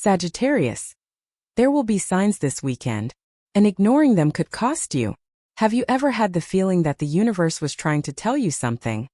Sagittarius, there will be signs this weekend, and ignoring them could cost you. Have you ever had the feeling that the universe was trying to tell you something,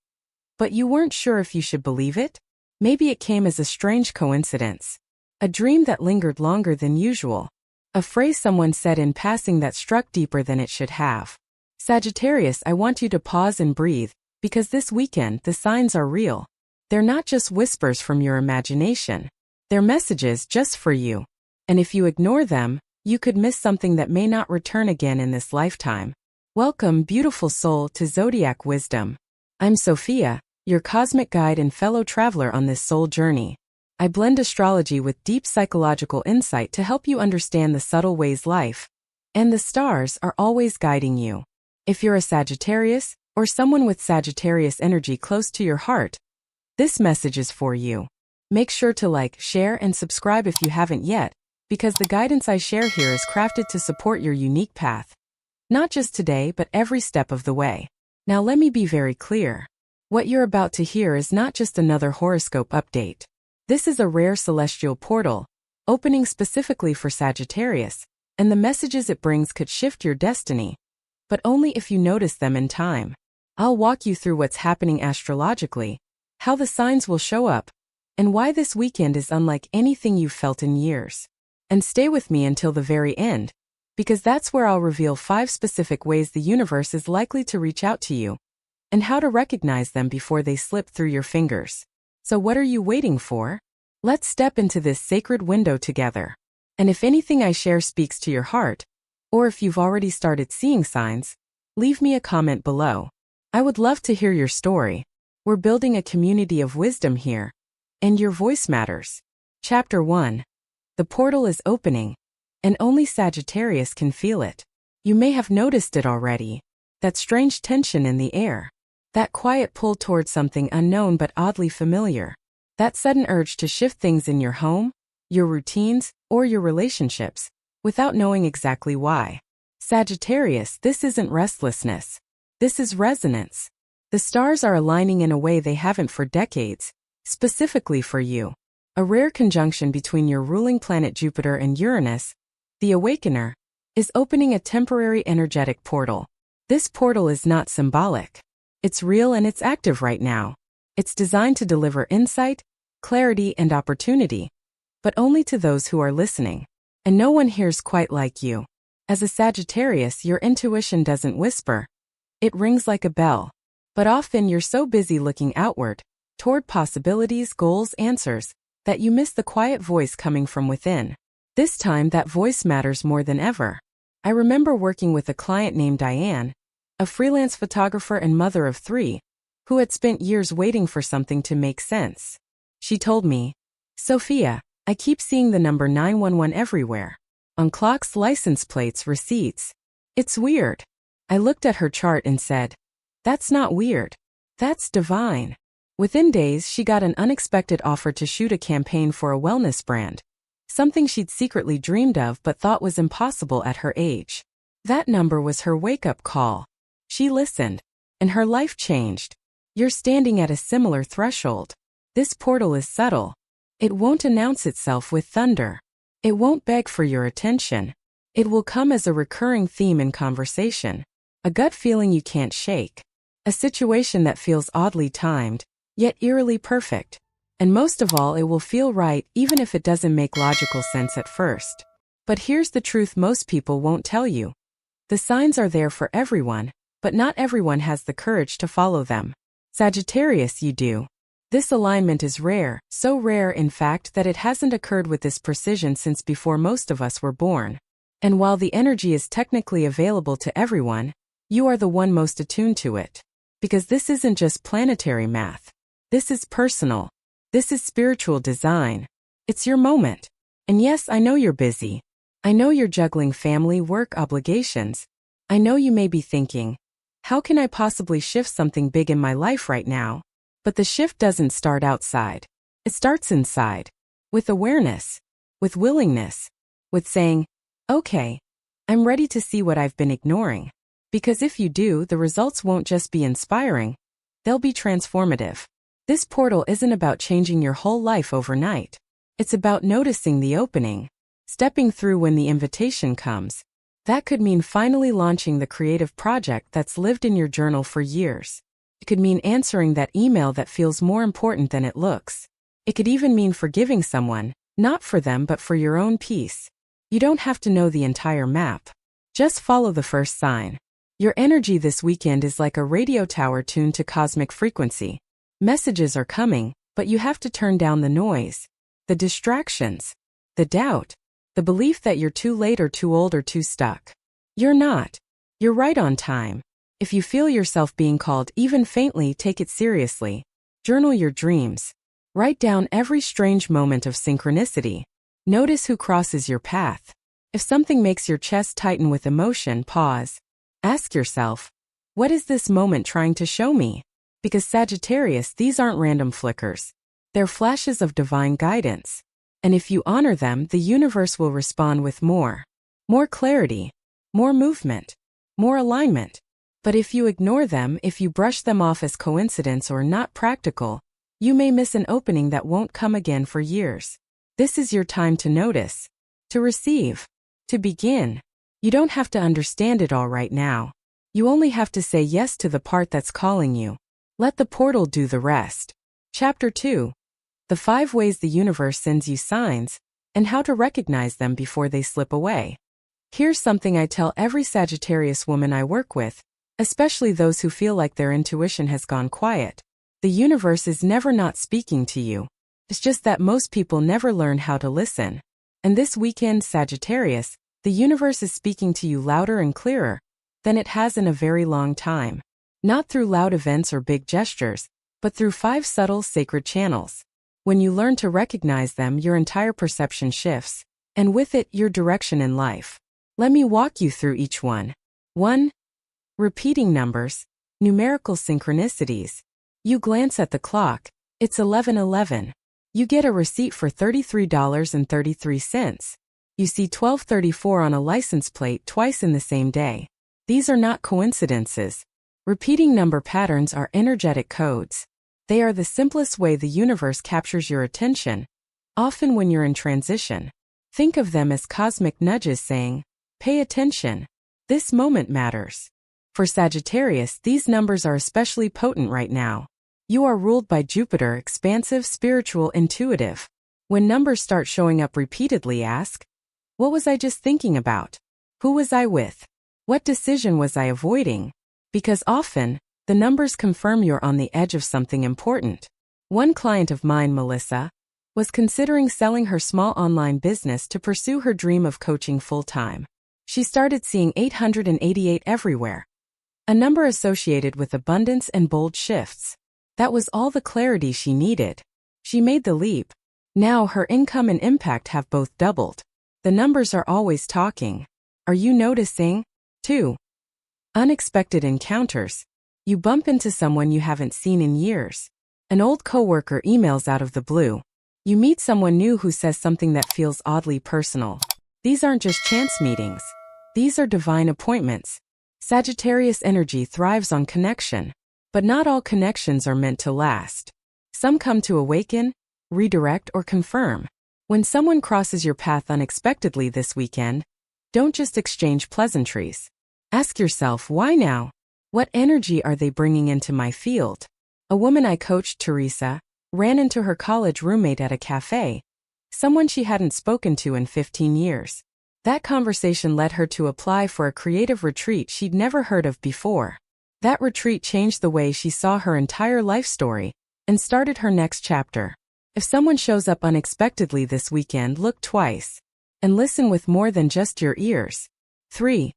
but you weren't sure if you should believe it? Maybe it came as a strange coincidence, a dream that lingered longer than usual, a phrase someone said in passing that struck deeper than it should have. Sagittarius, I want you to pause and breathe, because this weekend the signs are real. They're not just whispers from your imagination. They're messages just for you. And if you ignore them, you could miss something that may not return again in this lifetime. Welcome, beautiful soul, to Zodiac Wisdom. I'm Sophia, your cosmic guide and fellow traveler on this soul journey. I blend astrology with deep psychological insight to help you understand the subtle ways life and the stars are always guiding you. If you're a Sagittarius, or someone with Sagittarius energy close to your heart, this message is for you. Make sure to like, share, and subscribe if you haven't yet, because the guidance I share here is crafted to support your unique path. Not just today, but every step of the way. Now let me be very clear. What you're about to hear is not just another horoscope update. This is a rare celestial portal, opening specifically for Sagittarius, and the messages it brings could shift your destiny, but only if you notice them in time. I'll walk you through what's happening astrologically, how the signs will show up, and why this weekend is unlike anything you've felt in years. And stay with me until the very end, because that's where I'll reveal 5 specific ways the universe is likely to reach out to you, and how to recognize them before they slip through your fingers. So what are you waiting for? Let's step into this sacred window together. And if anything I share speaks to your heart, or if you've already started seeing signs, leave me a comment below. I would love to hear your story. We're building a community of wisdom here, and your voice matters. Chapter 1. The portal is opening, and only Sagittarius can feel it. You may have noticed it already. That strange tension in the air. That quiet pull towards something unknown but oddly familiar. That sudden urge to shift things in your home, your routines, or your relationships, without knowing exactly why. Sagittarius, this isn't restlessness. This is resonance. The stars are aligning in a way they haven't for decades, specifically for you. A rare conjunction between your ruling planet Jupiter and Uranus, the Awakener, is opening a temporary energetic portal. This portal is not symbolic. It's real and it's active right now. It's designed to deliver insight, clarity, and opportunity, but only to those who are listening. And no one hears quite like you. As a Sagittarius, your intuition doesn't whisper. It rings like a bell. But often you're so busy looking outward, toward possibilities, goals, answers, that you miss the quiet voice coming from within. This time that voice matters more than ever. I remember working with a client named Diane, a freelance photographer and mother of 3, who had spent years waiting for something to make sense. She told me, "Sophia, I keep seeing the number 911 everywhere. On clocks, license plates, receipts. It's weird." I looked at her chart and said, "That's not weird. That's divine." Within days, she got an unexpected offer to shoot a campaign for a wellness brand, something she'd secretly dreamed of but thought was impossible at her age. That number was her wake-up call. She listened, and her life changed. You're standing at a similar threshold. This portal is subtle. It won't announce itself with thunder. It won't beg for your attention. It will come as a recurring theme in conversation. A gut feeling you can't shake. A situation that feels oddly timed, yet eerily perfect. And most of all, it will feel right even if it doesn't make logical sense at first. But here's the truth most people won't tell you. The signs are there for everyone, but not everyone has the courage to follow them. Sagittarius, you do. This alignment is rare, so rare in fact that it hasn't occurred with this precision since before most of us were born. And while the energy is technically available to everyone, you are the one most attuned to it. Because this isn't just planetary math. This is personal. This is spiritual design. It's your moment. And yes, I know you're busy. I know you're juggling family, work, obligations. I know you may be thinking, how can I possibly shift something big in my life right now? But the shift doesn't start outside. It starts inside. With awareness. With willingness. With saying, okay, I'm ready to see what I've been ignoring. Because if you do, the results won't just be inspiring. They'll be transformative. This portal isn't about changing your whole life overnight. It's about noticing the opening, stepping through when the invitation comes. That could mean finally launching the creative project that's lived in your journal for years. It could mean answering that email that feels more important than it looks. It could even mean forgiving someone, not for them but for your own peace. You don't have to know the entire map. Just follow the first sign. Your energy this weekend is like a radio tower tuned to cosmic frequency. Messages are coming, but you have to turn down the noise, the distractions, the doubt, the belief that you're too late or too old or too stuck. You're not. You're right on time. If you feel yourself being called even faintly, take it seriously. Journal your dreams. Write down every strange moment of synchronicity. Notice who crosses your path. If something makes your chest tighten with emotion, pause. Ask yourself, what is this moment trying to show me? Because Sagittarius, these aren't random flickers. They're flashes of divine guidance. And if you honor them, the universe will respond with more clarity, more movement, more alignment. But if you ignore them, if you brush them off as coincidence or not practical, you may miss an opening that won't come again for years. This is your time to notice, to receive, to begin. You don't have to understand it all right now. You only have to say yes to the part that's calling you. Let the portal do the rest. Chapter 2. The 5 ways the universe sends you signs, and how to recognize them before they slip away. Here's something I tell every Sagittarius woman I work with, especially those who feel like their intuition has gone quiet. The universe is never not speaking to you. It's just that most people never learn how to listen. And this weekend, Sagittarius, the universe is speaking to you louder and clearer than it has in a very long time. Not through loud events or big gestures, but through 5 subtle, sacred channels. When you learn to recognize them, your entire perception shifts, and with it, your direction in life. Let me walk you through each one. 1. Repeating numbers, numerical synchronicities. You glance at the clock, it's 11:11. You get a receipt for $33.33. You see 1234 on a license plate twice in the same day. These are not coincidences. Repeating number patterns are energetic codes. They are the simplest way the universe captures your attention, often when you're in transition. Think of them as cosmic nudges saying, pay attention. This moment matters. For Sagittarius, these numbers are especially potent right now. You are ruled by Jupiter, expansive, spiritual, intuitive. When numbers start showing up repeatedly, ask, what was I just thinking about? Who was I with? What decision was I avoiding? Because often, the numbers confirm you're on the edge of something important. One client of mine, Melissa, was considering selling her small online business to pursue her dream of coaching full-time. She started seeing 888 everywhere, a number associated with abundance and bold shifts. That was all the clarity she needed. She made the leap. Now her income and impact have both doubled. The numbers are always talking. Are you noticing? 2. Unexpected encounters. You bump into someone you haven't seen in years. An old coworker emails out of the blue. You meet someone new who says something that feels oddly personal. These aren't just chance meetings. These are divine appointments. Sagittarius energy thrives on connection. But not all connections are meant to last. Some come to awaken, redirect, or confirm. When someone crosses your path unexpectedly this weekend, don't just exchange pleasantries. Ask yourself, why now? What energy are they bringing into my field? A woman I coached, Teresa, ran into her college roommate at a cafe, someone she hadn't spoken to in 15 years. That conversation led her to apply for a creative retreat she'd never heard of before. That retreat changed the way she saw her entire life story and started her next chapter. If someone shows up unexpectedly this weekend, look twice and listen with more than just your ears. 3.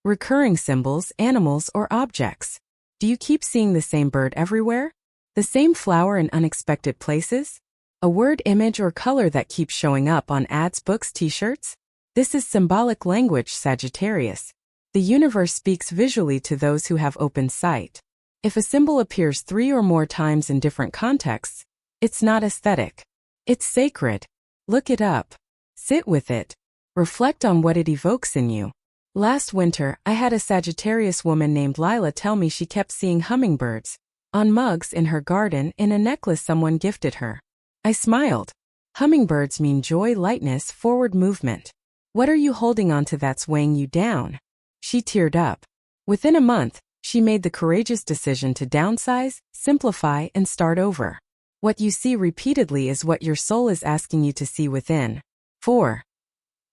Recurring symbols, animals, or objects. Do you keep seeing the same bird everywhere? The same flower in unexpected places? A word, image, or color that keeps showing up on ads, books, t-shirts? This is symbolic language, Sagittarius. The universe speaks visually to those who have open sight. If a symbol appears 3 or more times in different contexts, it's not aesthetic. It's sacred. Look it up. Sit with it. Reflect on what it evokes in you. Last winter, I had a Sagittarius woman named Lila tell me she kept seeing hummingbirds on mugs in her garden in a necklace someone gifted her. I smiled. Hummingbirds mean joy, lightness, forward movement. What are you holding on to that's weighing you down? She teared up. Within a month, she made the courageous decision to downsize, simplify, and start over. What you see repeatedly is what your soul is asking you to see within. 4.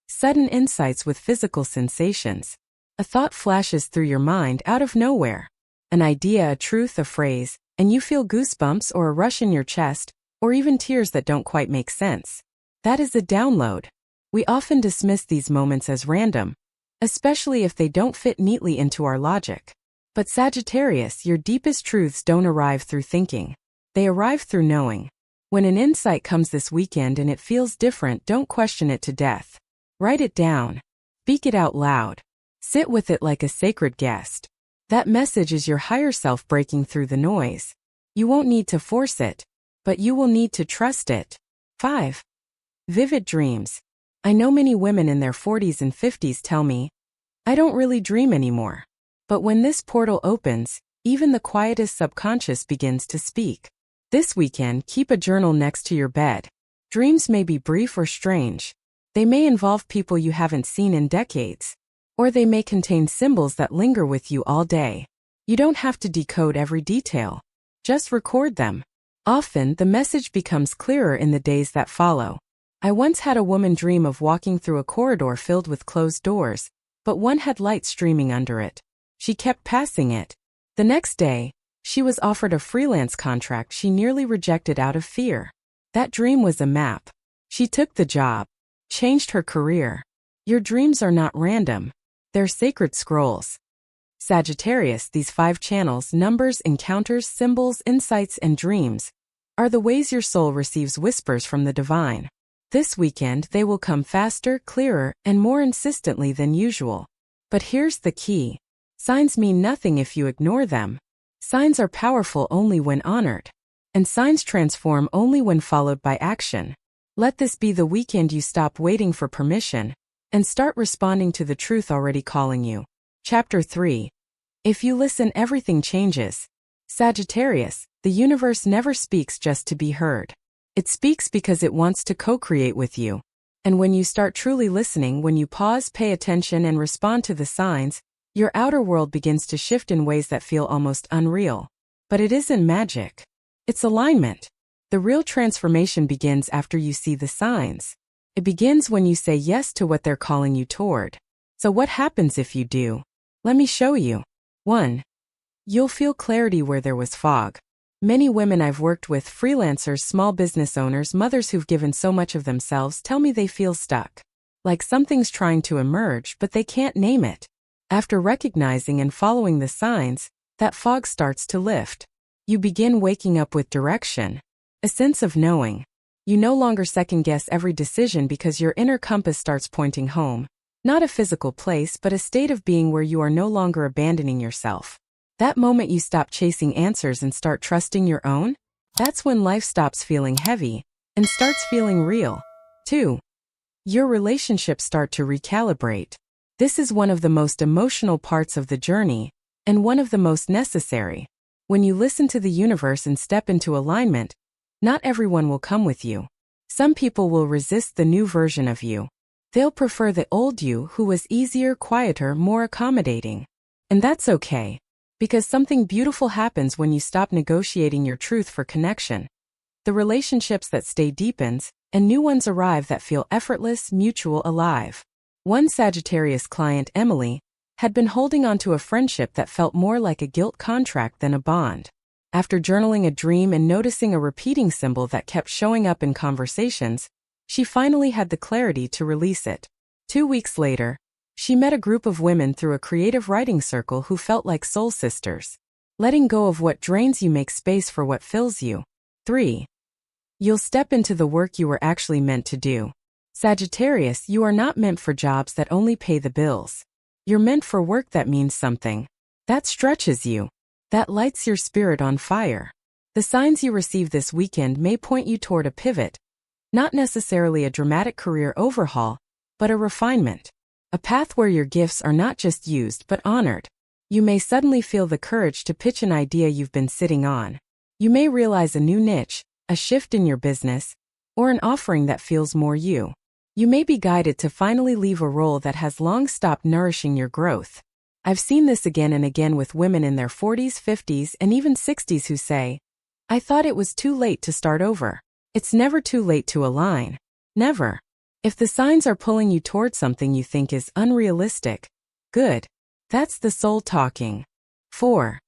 Sudden insights with physical sensations. A thought flashes through your mind out of nowhere. An idea, a truth, a phrase, and you feel goosebumps or a rush in your chest, or even tears that don't quite make sense. That is a download. We often dismiss these moments as random, especially if they don't fit neatly into our logic. But Sagittarius, your deepest truths don't arrive through thinking. They arrive through knowing. When an insight comes this weekend and it feels different, don't question it to death. Write it down. Speak it out loud. Sit with it like a sacred guest. That message is your higher self breaking through the noise. You won't need to force it, but you will need to trust it. 5. Vivid dreams. I know many women in their 40s and 50s tell me, I don't really dream anymore. But when this portal opens, even the quietest subconscious begins to speak. This weekend, keep a journal next to your bed. Dreams may be brief or strange. They may involve people you haven't seen in decades. Or they may contain symbols that linger with you all day. You don't have to decode every detail. Just record them. Often, the message becomes clearer in the days that follow. I once had a woman dream of walking through a corridor filled with closed doors, but one had light streaming under it. She kept passing it. The next day, she was offered a freelance contract she nearly rejected out of fear. That dream was a map. She took the job, changed her career. Your dreams are not random. They're sacred scrolls. Sagittarius, these 5 channels, numbers, encounters, symbols, insights, and dreams, are the ways your soul receives whispers from the divine. This weekend, they will come faster, clearer, and more insistently than usual. But here's the key. Signs mean nothing if you ignore them. Signs are powerful only when honored. And signs transform only when followed by action. Let this be the weekend you stop waiting for permission and start responding to the truth already calling you. Chapter 3. If you listen, everything changes. Sagittarius, the universe never speaks just to be heard. It speaks because it wants to co-create with you. And when you start truly listening, when you pause, pay attention, and respond to the signs, your outer world begins to shift in ways that feel almost unreal. But it isn't magic. It's alignment. The real transformation begins after you see the signs. It begins when you say yes to what they're calling you toward. So what happens if you do? Let me show you. 1. You'll feel clarity where there was fog. Many women I've worked with, freelancers, small business owners, mothers who've given so much of themselves, tell me they feel stuck. Like something's trying to emerge, but they can't name it. After recognizing and following the signs, that fog starts to lift. You begin waking up with direction, a sense of knowing. You no longer second-guess every decision because your inner compass starts pointing home. Not a physical place, but a state of being where you are no longer abandoning yourself. That moment you stop chasing answers and start trusting your own, that's when life stops feeling heavy and starts feeling real. 2. Your relationships start to recalibrate. This is one of the most emotional parts of the journey, and one of the most necessary. When you listen to the universe and step into alignment, not everyone will come with you. Some people will resist the new version of you. They'll prefer the old you who was easier, quieter, more accommodating. And that's okay. Because something beautiful happens when you stop negotiating your truth for connection. The relationships that stay deepens, and new ones arrive that feel effortless, mutual, alive. One Sagittarius client, Emily, had been holding on to a friendship that felt more like a guilt contract than a bond. After journaling a dream and noticing a repeating symbol that kept showing up in conversations, she finally had the clarity to release it. 2 weeks later, she met a group of women through a creative writing circle who felt like soul sisters. Letting go of what drains you makes space for what fills you. 3. You'll step into the work you were actually meant to do. Sagittarius, you are not meant for jobs that only pay the bills. You're meant for work that means something. That stretches you. That lights your spirit on fire. The signs you receive this weekend may point you toward a pivot. Not necessarily a dramatic career overhaul, but a refinement. A path where your gifts are not just used but honored. You may suddenly feel the courage to pitch an idea you've been sitting on. You may realize a new niche, a shift in your business, or an offering that feels more you. You may be guided to finally leave a role that has long stopped nourishing your growth. I've seen this again and again with women in their 40s, 50s, and even 60s who say, "I thought it was too late to start over." It's never too late to align. Never. If the signs are pulling you toward something you think is unrealistic, good. That's the soul talking. 4.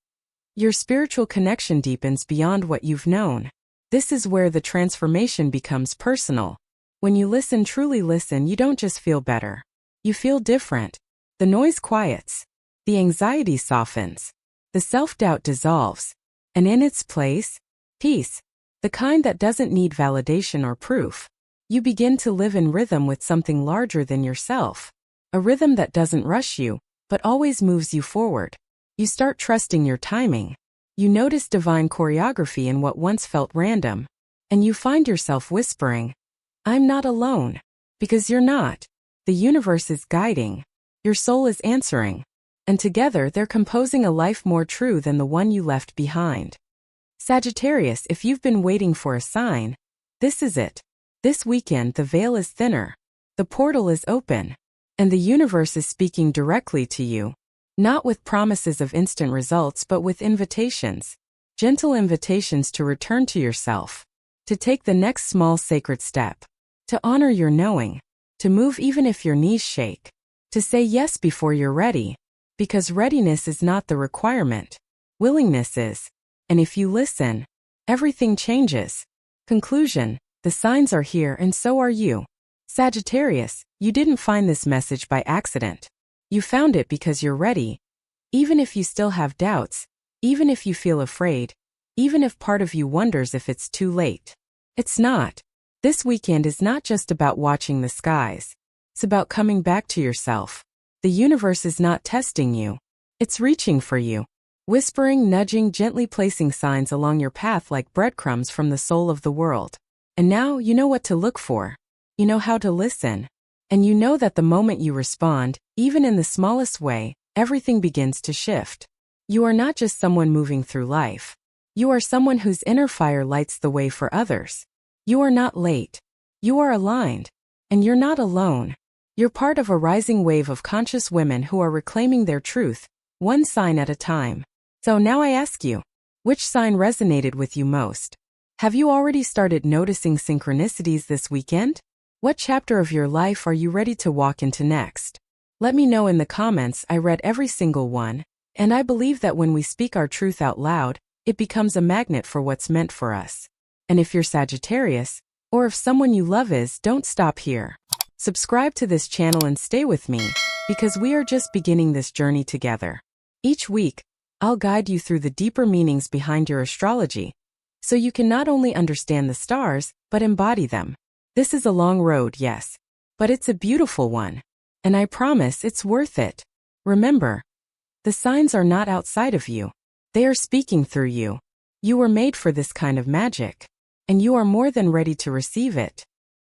Your spiritual connection deepens beyond what you've known. This is where the transformation becomes personal. When you listen, truly listen, you don't just feel better. You feel different. The noise quiets. The anxiety softens. The self-doubt dissolves. And in its place, peace. The kind that doesn't need validation or proof. You begin to live in rhythm with something larger than yourself. A rhythm that doesn't rush you, but always moves you forward. You start trusting your timing. You notice divine choreography in what once felt random. And you find yourself whispering, "I'm not alone." Because you're not. The universe is guiding. Your soul is answering. And together they're composing a life more true than the one you left behind. Sagittarius, if you've been waiting for a sign, this is it. This weekend the veil is thinner. The portal is open. And the universe is speaking directly to you. Not with promises of instant results but with invitations. Gentle invitations to return to yourself. To take the next small sacred step. To honor your knowing. To move even if your knees shake. To say yes before you're ready. Because readiness is not the requirement. Willingness is. And if you listen, everything changes. Conclusion: the signs are here and so are you. Sagittarius, you didn't find this message by accident. You found it because you're ready. Even if you still have doubts, even if you feel afraid, even if part of you wonders if it's too late. It's not. This weekend is not just about watching the skies. It's about coming back to yourself. The universe is not testing you. It's reaching for you. Whispering, nudging, gently placing signs along your path like breadcrumbs from the soul of the world. And now you know what to look for. You know how to listen. And you know that the moment you respond, even in the smallest way, everything begins to shift. You are not just someone moving through life. You are someone whose inner fire lights the way for others. You are not late. You are aligned. And you're not alone. You're part of a rising wave of conscious women who are reclaiming their truth, one sign at a time. So now I ask you, which sign resonated with you most? Have you already started noticing synchronicities this weekend? What chapter of your life are you ready to walk into next? Let me know in the comments. I read every single one, and I believe that when we speak our truth out loud, it becomes a magnet for what's meant for us. And if you're Sagittarius, or if someone you love is, don't stop here. Subscribe to this channel and stay with me, because we are just beginning this journey together. Each week, I'll guide you through the deeper meanings behind your astrology, so you can not only understand the stars, but embody them. This is a long road, yes, but it's a beautiful one, and I promise it's worth it. Remember, the signs are not outside of you. They are speaking through you. You were made for this kind of magic, and you are more than ready to receive it.